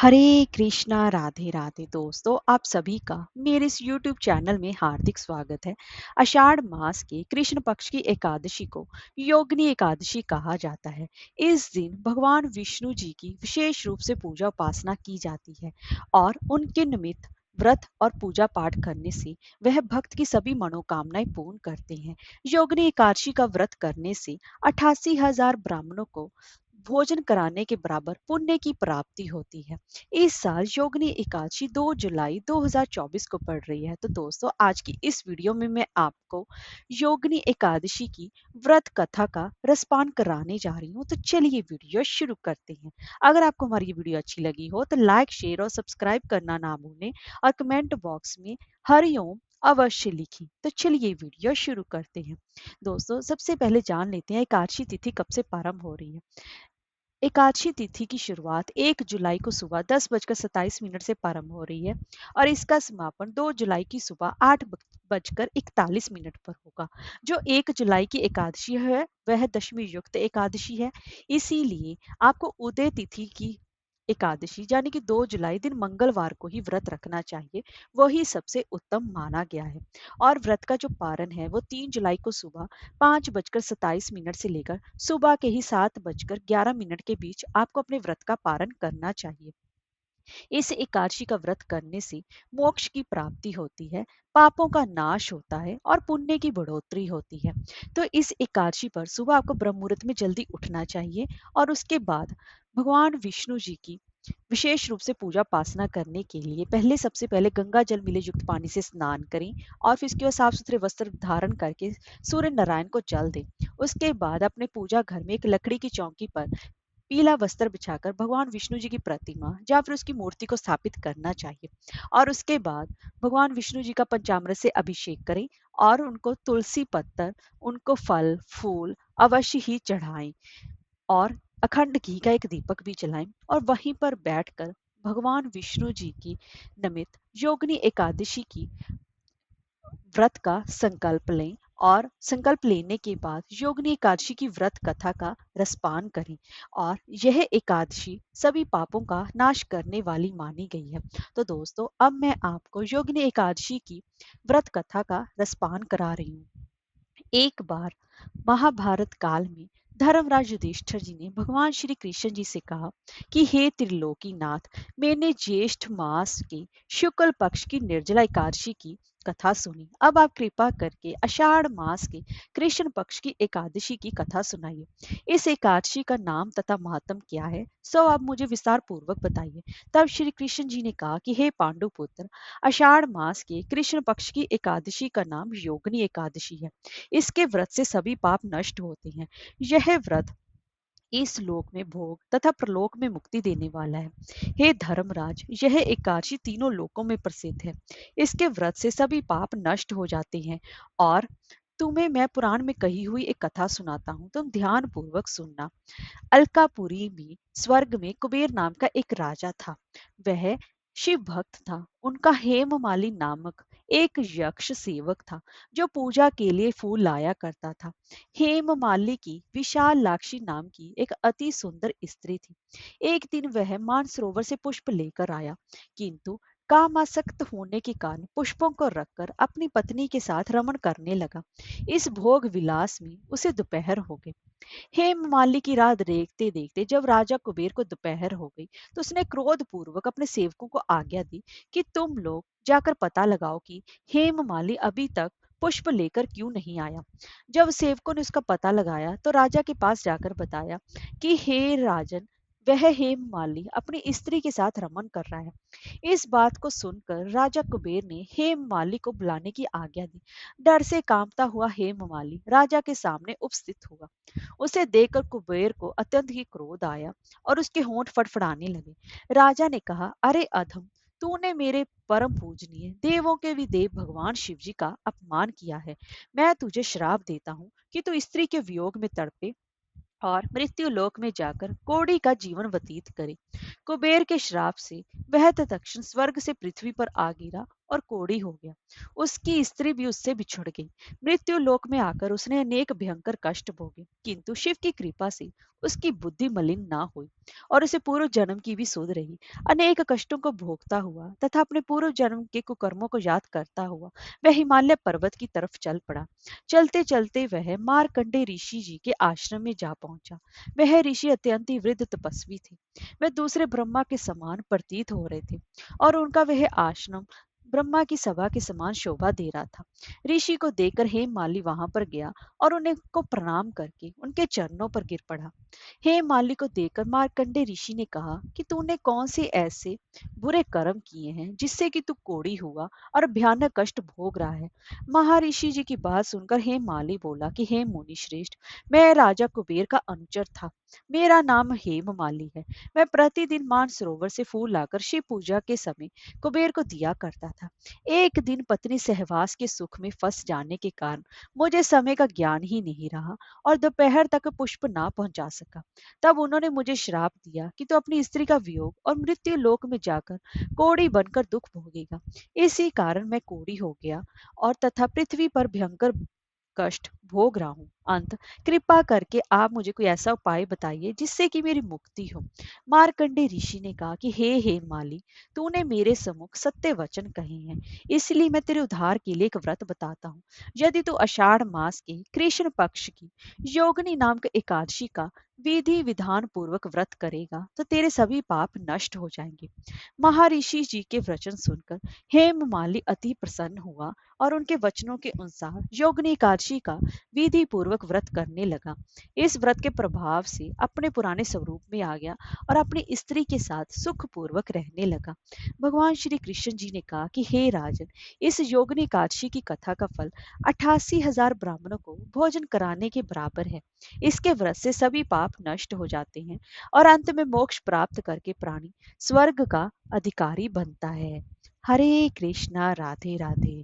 हरे कृष्णा राधे राधे दोस्तों, आप सभी का मेरे इस YouTube चैनल में हार्दिक स्वागत है। आषाढ़ मास के कृष्ण पक्ष की एकादशी को योगिनी एकादशी कहा जाता है। इस दिन भगवान विष्णु जी की विशेष रूप से पूजा उपासना की जाती है और उनके निमित्त व्रत और पूजा पाठ करने से वह भक्त की सभी मनोकामनाएं पूर्ण करते हैं। योगिनी एकादशी का व्रत करने से 88,000 ब्राह्मणों को भोजन कराने के बराबर पुण्य की प्राप्ति होती है। इस साल योगिनी एकादशी 2 जुलाई 2024 को पड़ रही है। तो दोस्तों, आज की इस वीडियो में मैं आपको योगिनी एकादशी की व्रत कथा का रसपान कराने जा रही हूँ। तो चलिए वीडियो शुरू करते हैं। अगर आपको हमारी ये वीडियो अच्छी लगी हो तो लाइक, शेयर और सब्सक्राइब करना ना भूलें और कमेंट बॉक्स में हरिओम अवश्य लिखें। तो चलिए वीडियो शुरू करते हैं। दोस्तों, सबसे पहले जान लेते हैं एकादशी तिथि कब से प्रारंभ हो रही है। एकादशी तिथि की शुरुआत 1 जुलाई को सुबह 10:27 से प्रारंभ हो रही है और इसका समापन 2 जुलाई की सुबह 8:41 पर होगा। जो 1 जुलाई की एकादशी है वह दशमी युक्त एकादशी है। इसीलिए आपको उदय तिथि की एकादशी यानी कि 2 जुलाई दिन मंगलवार को ही व्रत रखना चाहिए। वही सबसे उत्तम माना गया है। और व्रत का जो पारण है वो 3 जुलाई को सुबह 5:27 से लेकर सुबह के ही 7:11 के बीच आपको अपने व्रत का पारण करना चाहिए। इस एकादशी का व्रत करने से मोक्ष की प्राप्ति होती है, पापों का नाश होता है और पुण्य की बढ़ोतरी होती है। तो इस एकादशी पर सुबह आपको ब्रह्म मुहूर्त में जल्दी उठना चाहिए और उसके बाद भगवान विष्णु जी की विशेष रूप से पूजा उपासना करने के लिए पहले सबसे पहले गंगा जल मिले युक्त पानी से स्नान करें और फिर इसके बाद साफ सुथरे वस्त्र धारण करके सूर्य नारायण को जल दें। उसके बाद अपने पूजा घर में एक लकड़ी की चौकी पर पीला वस्त्र बिछाकर भगवान विष्णु जी की प्रतिमा या फिर उसकी मूर्ति को स्थापित करना चाहिए और उसके बाद भगवान विष्णु जी का पंचामृत से अभिषेक करें और उनको तुलसी पत्तर, उनको फल फूल अवश्य ही चढ़ाएं और अखंड घी का एक दीपक भी जलाएं और वहीं पर बैठकर भगवान विष्णु जी की निमित्त योगिनी एकादशी की व्रत का संकल्प लें और संकल्प लेने के बाद योगिनी एकादशी की व्रत कथा का रसपान करें और यह एकादशी सभी पापों का नाश करने वाली मानी गई है। तो दोस्तों, अब मैं आपको योगिनी एकादशी की व्रत कथा का रसपान करा रही हूँ। एक बार महाभारत काल में धर्मराज युधिष्ठिर जी ने भगवान श्री कृष्ण जी से कहा कि हे त्रिलोकीनाथ, मैंने ज्येष्ठ मास के शुक्ल पक्ष की निर्जला एकादशी की कथा सुनी। अब आप कृपा करके आषाढ़ मास के कृष्ण पक्ष की एकादशी की कथा सुनाइए। इस एकादशी का नाम तथा महात्म क्या है, सो आप मुझे विस्तार पूर्वक बताइए। तब श्री कृष्ण जी ने कहा कि हे पांडु पुत्र, आषाढ़ मास के कृष्ण पक्ष की एकादशी का नाम योगिनी एकादशी है। इसके व्रत से सभी पाप नष्ट होते हैं। यह व्रत इस लोक में भोग तथा प्रलोक में मुक्ति देने वाला है। हे धर्मराज, यह एकादशी तीनों लोकों में प्रसिद्ध है। इसके व्रत से सभी पाप नष्ट हो जाते हैं और तुम्हें मैं पुराण में कही हुई एक कथा सुनाता हूँ, तुम ध्यान पूर्वक सुनना। अलकापुरी में स्वर्ग में कुबेर नाम का एक राजा था। वह शिव भक्त था। उनका हेममाली नामक एक यक्ष सेवक था जो पूजा के लिए फूल लाया करता था। हेममाली की विशाल लाक्षी नाम की एक अति सुंदर स्त्री थी। एक दिन वह मानसरोवर से पुष्प लेकर आया, किंतु कामासक्त होने के कारण पुष्पों को रखकर अपनी पत्नी के साथ रमण करने लगा। इस भोग विलास में उसे दोपहर हो गई। हेममालिनी की रात देखते देखते जब राजा कुबेर को दोपहर हो गई तो उसने क्रोध पूर्वक अपने सेवकों को आज्ञा दी कि तुम लोग जाकर पता लगाओ कि हेममालिनी अभी तक पुष्प लेकर क्यों नहीं आया। जब सेवकों ने उसका पता लगाया तो राजा के पास जाकर बताया कि हे राजन, वह हेममालिनी अपनी स्त्री के साथ रमन कर रहा है। इस बात को सुनकर राजा कुबेर ने हेममालिनी को बुलाने की आज्ञा दी। डर से कांपता हुआ हेममालिनी राजा के सामने उपस्थित हुआ। उसे देखकर कुबेर को अत्यंत ही क्रोध आया और उसके होंठ फड़फड़ाने लगे। राजा ने कहा, अरे अधम, तूने मेरे परम पूजनीय देवों के भी देव भगवान शिव जी का अपमान किया है। मैं तुझे श्राप देता हूँ कि तू स्त्री के वियोग में तड़पे और मृत्यु लोक में जाकर कोड़ी का जीवन व्यतीत करे। कुबेर के श्राप से वह तत्क्षण स्वर्ग से पृथ्वी पर आ गिरा और कोढ़ी हो गया। उसकी स्त्री भी उससे बिछुड़ गई। मृत्यु लोक में आकर उसने अनेक भयंकर कष्ट भोगे, किंतु शिव की कृपा से उसकी बुद्धि मलिन ना हुई और उसे पूर्व जन्म की भी सुध रही। अनेक कष्टों को भोगता हुआ तथा अपने पूर्व जन्म के कुकर्मों को याद करता हुआ वह हिमालय पर्वत की तरफ चल पड़ा। चलते चलते वह मारकंडे ऋषि जी के आश्रम में जा पहुंचा। वह ऋषि अत्यंत ही वृद्ध तपस्वी थे। वह दूसरे ब्रह्मा के समान प्रतीत हो रहे थे और उनका वह आश्रम ब्रह्मा की सभा के समान शोभा दे रहा था। ऋषि को देखकर हेममाली वहां पर गया और उन्हें को प्रणाम करके उनके चरणों पर गिर पड़ा। हेममाली को देखकर मार्कंडे ऋषि ने कहा कि तूने कौन से ऐसे बुरे कर्म किए हैं जिससे कि तू कोढ़ी हुआ और भयानक कष्ट भोग रहा है। महर्षि जी की बात सुनकर हेममाली बोला कि हे मुनि श्रेष्ठ, मैं राजा कुबेर का अनुचर था। मेरा नाम हेममाली है। मैं प्रतिदिन मानसरोवर से फूल लाकर शिव पूजा के समय कुबेर को दिया करता था। एक दिन पत्नी सहवास के सुख में फंस जाने के कारण मुझे समय का ज्ञान ही नहीं रहा और दोपहर तक पुष्प ना पहुंचा सका। तब उन्होंने मुझे श्राप दिया कि तू अपनी स्त्री का वियोग और मृत्यु लोक में जाकर कोढ़ी बनकर दुख भोगेगा। इसी कारण मैं कोढ़ी हो गया और तथा पृथ्वी पर भयंकर कष्ट भोग रहा हूँ। अंत कृपा करके आप मुझे कोई ऐसा उपाय बताइए जिससे कि मेरी मुक्ति हो। मार्कंडे ऋषि ने कहा कि हे माली, तूने मेरे सम्मुख सत्य वचन कहे हैं, इसलिए मैं तेरे उद्धार के लिए एक व्रत बताता हूँ। यदि तू आषाढ़ मास के कृष्ण पक्ष की योगिनी नाम के एकादशी का विधि विधान पूर्वक व्रत करेगा तो तेरे सभी पाप नष्ट हो जाएंगे। महर्षि जी के वचन सुनकर हेममाली अति प्रसन्न हुआ और उनके वचनों के अनुसार योगिनी एकादशी का विधि पूर्वक व्रत करने लगा। इस व्रत के प्रभाव से अपने पुराने स्वरूप में आ गया और अपनी स्त्री के साथ सुख पूर्वक रहने लगा। भगवान श्री कृष्ण जी ने कहा कि हे राजन, इस योगिनी एकादशी की कथा का फल 88,000 ब्राह्मणों को भोजन कराने के बराबर है। इसके व्रत से सभी पाप नष्ट हो जाते हैं और अंत में मोक्ष प्राप्त करके प्राणी स्वर्ग का अधिकारी बनता है। हरे कृष्णा, राधे राधे।